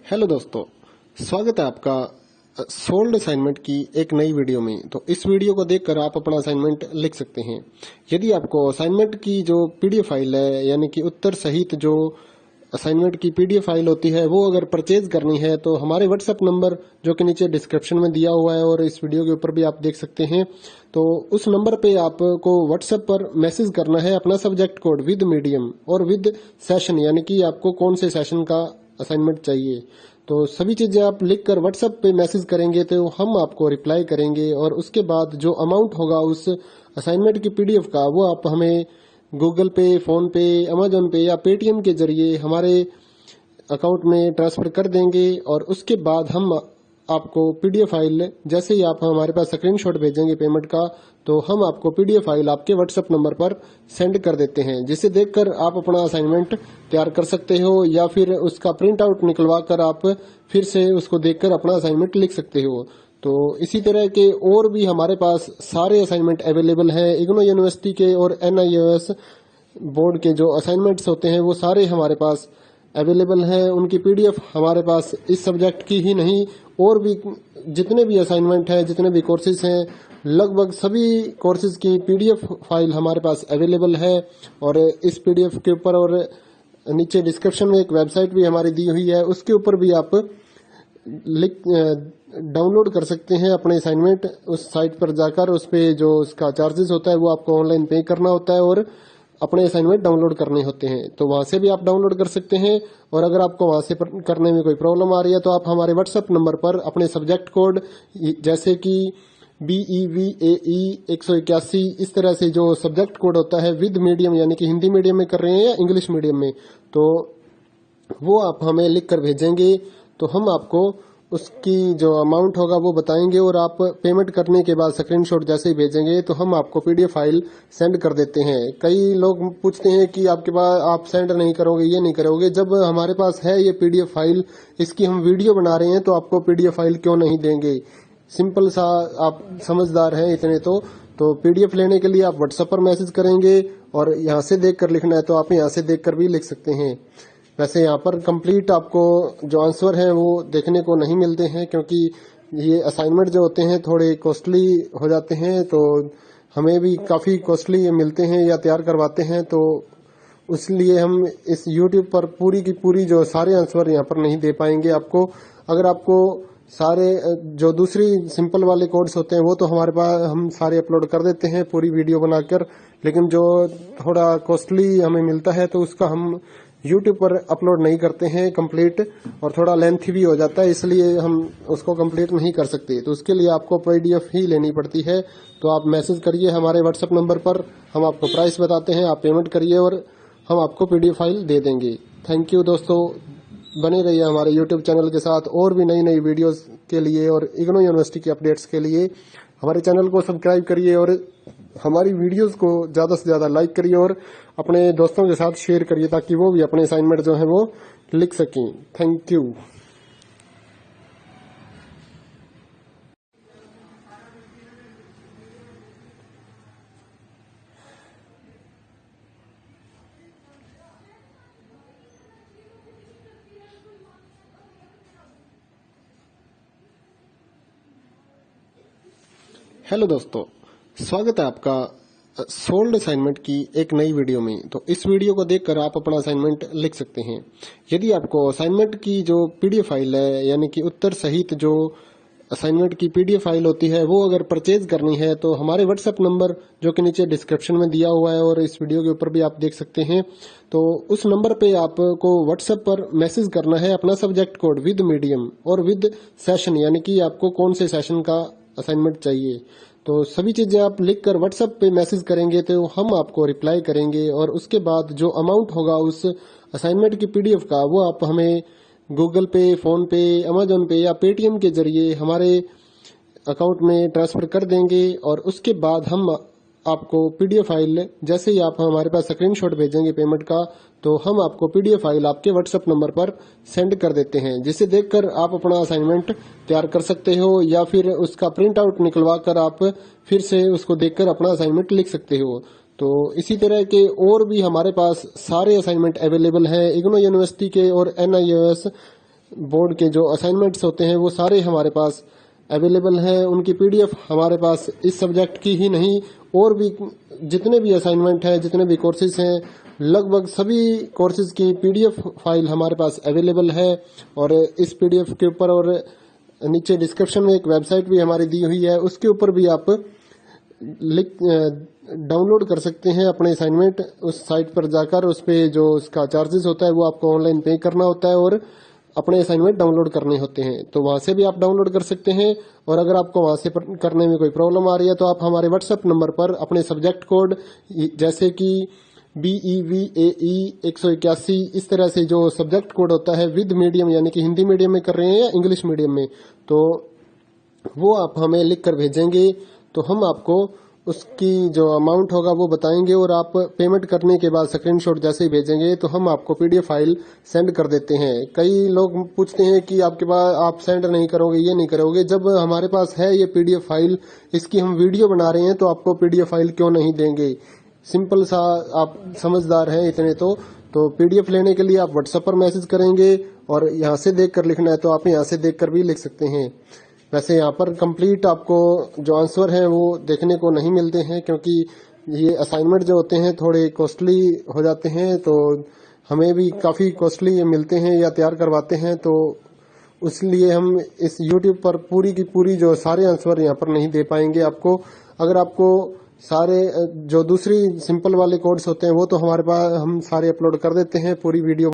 Hello दोस्तों, स्वागत है आपका सोल्ड असाइनमेंट की एक नई वीडियो में। तो इस वीडियो को देखकर आप अपना असाइनमेंट लिख सकते हैं। यदि आपको असाइनमेंट की जो पीडीएफ फाइल है, यानी कि उत्तर सहित जो असाइनमेंट की पीडीएफ फाइल होती है, वो अगर परचेज करनी है तो हमारे व्हाट्सएप नंबर जो कि नीचे डिस्क्रिप्शन में दिया हुआ है और इस वीडियो के ऊपर भी आप देख सकते हैं, तो उस नंबर पे आपको व्हाट्सएप पर मैसेज करना है अपना सब्जेक्ट कोड विद मीडियम और विद सेशन, यानी कि आपको कौन से सेशन का असाइनमेंट चाहिए। तो सभी चीजें आप लिखकर व्हाट्सएप पे मैसेज करेंगे तो हम आपको रिप्लाई करेंगे और उसके बाद जो अमाउंट होगा उस असाइनमेंट की पीडीएफ का, वो आप हमें गूगल पे, फोन पे, अमेजोन पे या पेटीएम के जरिए हमारे अकाउंट में ट्रांसफर कर देंगे। और उसके बाद हम आपको पीडीएफ फाइल, जैसे ही आप हमारे पास स्क्रीनशॉट भेजेंगे पेमेंट का, तो हम आपको पीडीएफ फाइल आपके व्हाट्सएप नंबर पर सेंड कर देते हैं, जिसे देखकर आप अपना असाइनमेंट तैयार कर सकते हो या फिर उसका प्रिंट आउट निकलवा कर आप फिर से उसको देखकर अपना असाइनमेंट लिख सकते हो। तो इसी तरह के और भी हमारे पास सारे असाइनमेंट अवेलेबल हैं। इग्नो यूनिवर्सिटी के और NIOS बोर्ड के जो असाइनमेंट्स होते हैं वो सारे हमारे पास अवेलेबल है। उनकी पीडीएफ हमारे पास इस सब्जेक्ट की ही नहीं, और भी जितने भी असाइनमेंट हैं, जितने भी कोर्सेज हैं, लगभग सभी कोर्सेज की पीडीएफ फाइल हमारे पास अवेलेबल है। और इस पीडीएफ के ऊपर और नीचे डिस्क्रिप्शन में एक वेबसाइट भी हमारी दी हुई है, उसके ऊपर भी आप डाउनलोड कर सकते हैं अपने असाइनमेंट। उस साइट पर जाकर उस पे जो उसका चार्जेस होता है वो आपको ऑनलाइन पे करना होता है और अपने असाइनमेंट डाउनलोड करने होते हैं। तो वहां से भी आप डाउनलोड कर सकते हैं। और अगर आपको वहां से करने में कोई प्रॉब्लम आ रही है तो आप हमारे व्हाट्सएप नंबर पर अपने सब्जेक्ट कोड, जैसे कि BEVAE 181, इस तरह से जो सब्जेक्ट कोड होता है विद मीडियम, यानी कि हिंदी मीडियम में कर रहे हैं या इंग्लिश मीडियम में, तो वो आप हमें लिख कर भेजेंगे तो हम आपको उसकी जो अमाउंट होगा वो बताएंगे। और आप पेमेंट करने के बाद स्क्रीनशॉट जैसे ही भेजेंगे तो हम आपको पीडीएफ फाइल सेंड कर देते हैं। कई लोग पूछते हैं कि आपके पास आप सेंड नहीं करोगे, ये नहीं करोगे। जब हमारे पास है ये पीडीएफ फाइल, इसकी हम वीडियो बना रहे हैं, तो आपको पीडीएफ फाइल क्यों नहीं देंगे। सिंपल सा, आप समझदार हैं इतने तो पीडीएफ लेने के लिए आप व्हाट्सएप पर मैसेज करेंगे और यहाँ से देख कर लिखना है तो आप यहाँ से देख कर भी लिख सकते हैं। वैसे यहाँ पर कंप्लीट आपको जो आंसर है वो देखने को नहीं मिलते हैं, क्योंकि ये असाइनमेंट जो होते हैं थोड़े कॉस्टली हो जाते हैं, तो हमें भी काफ़ी कॉस्टली ये मिलते हैं या तैयार करवाते हैं। तो इसलिए हम इस YouTube पर पूरी की पूरी जो सारे आंसर यहाँ पर नहीं दे पाएंगे आपको। अगर आपको सारे जो दूसरी सिंपल वाले कोड्स होते हैं वो तो हमारे पास हम सारे अपलोड कर देते हैं पूरी वीडियो बनाकर, लेकिन जो थोड़ा कॉस्टली हमें मिलता है तो उसका हम YouTube पर अपलोड नहीं करते हैं कंप्लीट, और थोड़ा लेंथी भी हो जाता है, इसलिए हम उसको कंप्लीट नहीं कर सकते। तो उसके लिए आपको पीडीएफ ही लेनी पड़ती है। तो आप मैसेज करिए हमारे व्हाट्सएप नंबर पर, हम आपको प्राइस बताते हैं, आप पेमेंट करिए और हम आपको पीडीएफ फाइल दे देंगे। थैंक यू दोस्तों, बने रहिए हमारे YouTube चैनल के साथ और भी नई नई वीडियोस के लिए और इग्नो यूनिवर्सिटी के अपडेट्स के लिए हमारे चैनल को सब्सक्राइब करिए और हमारी वीडियोस को ज़्यादा से ज़्यादा लाइक करिए और अपने दोस्तों के साथ शेयर करिए, ताकि वो भी अपने असाइनमेंट जो है वो लिख सकें। Thank you. हेलो दोस्तों, स्वागत है आपका सोल्ड असाइनमेंट की एक नई वीडियो में। तो इस वीडियो को देखकर आप अपना असाइनमेंट लिख सकते हैं। यदि आपको असाइनमेंट की जो पीडीएफ फाइल है, यानी कि उत्तर सहित जो असाइनमेंट की पीडीएफ फाइल होती है, वो अगर परचेज करनी है तो हमारे व्हाट्सएप नंबर जो कि नीचे डिस्क्रिप्शन में दिया हुआ है और इस वीडियो के ऊपर भी आप देख सकते हैं, तो उस नंबर पे आपको व्हाट्सएप पर मैसेज करना है अपना सब्जेक्ट कोड विद मीडियम और विद सेशन, यानी कि आपको कौन से सेशन का असाइनमेंट चाहिए। तो सभी चीजें आप लिखकर व्हाट्सएप पे मैसेज करेंगे तो हम आपको रिप्लाई करेंगे। और उसके बाद जो अमाउंट होगा उस असाइनमेंट की पीडीएफ का, वो आप हमें गूगल पे, फोन पे, अमेजोन पे या पेटीएम के जरिए हमारे अकाउंट में ट्रांसफर कर देंगे। और उसके बाद हम आपको पीडीएफ फाइल, जैसे ही आप हमारे पास स्क्रीनशॉट भेजेंगे पेमेंट का, तो हम आपको पीडीएफ फाइल आपके व्हाट्सएप नंबर पर सेंड कर देते हैं, जिसे देखकर आप अपना असाइनमेंट तैयार कर सकते हो या फिर उसका प्रिंट आउट निकलवा कर आप फिर से उसको देखकर अपना असाइनमेंट लिख सकते हो। तो इसी तरह के और भी हमारे पास सारे असाइनमेंट अवेलेबल हैं। इग्नो यूनिवर्सिटी के और NIOS बोर्ड के जो असाइनमेंट्स होते हैं वो सारे हमारे पास अवेलेबल हैं। उनकी पीडीएफ हमारे पास इस सब्जेक्ट की ही नहीं और भी जितने भी असाइनमेंट हैं, जितने भी कोर्सेज हैं, लगभग सभी कोर्सेज की पीडीएफ फाइल हमारे पास अवेलेबल है। और इस पीडीएफ के ऊपर और नीचे डिस्क्रिप्शन में एक वेबसाइट भी हमारी दी हुई है, उसके ऊपर भी आप डाउनलोड कर सकते हैं अपने असाइनमेंट। उस साइट पर जाकर उस पे जो उसका चार्जेस होता है वो आपको ऑनलाइन पे करना होता है और अपने असाइनमेंट डाउनलोड करने होते हैं। तो वहां से भी आप डाउनलोड कर सकते हैं। और अगर आपको वहां से करने में कोई प्रॉब्लम आ रही है तो आप हमारे व्हाट्सएप नंबर पर अपने सब्जेक्ट कोड जैसे कि BEVAE 181 इस तरह से जो सब्जेक्ट कोड होता है विद मीडियम यानी कि हिंदी मीडियम में कर रहे हैं या इंग्लिश मीडियम में, तो वो आप हमें लिख कर भेजेंगे तो हम आपको उसकी जो अमाउंट होगा वो बताएंगे और आप पेमेंट करने के बाद स्क्रीनशॉट जैसे ही भेजेंगे तो हम आपको पीडीएफ फाइल सेंड कर देते हैं। कई लोग पूछते हैं कि आपके पास आप सेंड नहीं करोगे, ये नहीं करोगे। जब हमारे पास है ये पीडीएफ फाइल, इसकी हम वीडियो बना रहे हैं तो आपको पीडीएफ फाइल क्यों नहीं देंगे। सिंपल सा, आप समझदार हैं इतने तो पीडीएफ लेने के लिए आप व्हाट्सएप पर मैसेज करेंगे और यहाँ से देख कर लिखना है तो आप यहाँ से देख कर भी लिख सकते हैं। वैसे यहाँ पर कंप्लीट आपको जो आंसर है वो देखने को नहीं मिलते हैं क्योंकि ये असाइनमेंट जो होते हैं थोड़े कॉस्टली हो जाते हैं, तो हमें भी काफ़ी कॉस्टली मिलते हैं या तैयार करवाते हैं, तो इसलिए हम इस YouTube पर पूरी की पूरी जो सारे आंसर यहाँ पर नहीं दे पाएंगे आपको। अगर आपको सारे जो दूसरी सिंपल वाले कोड्स होते हैं वो तो हमारे पास हम सारे अपलोड कर देते हैं पूरी वीडियो।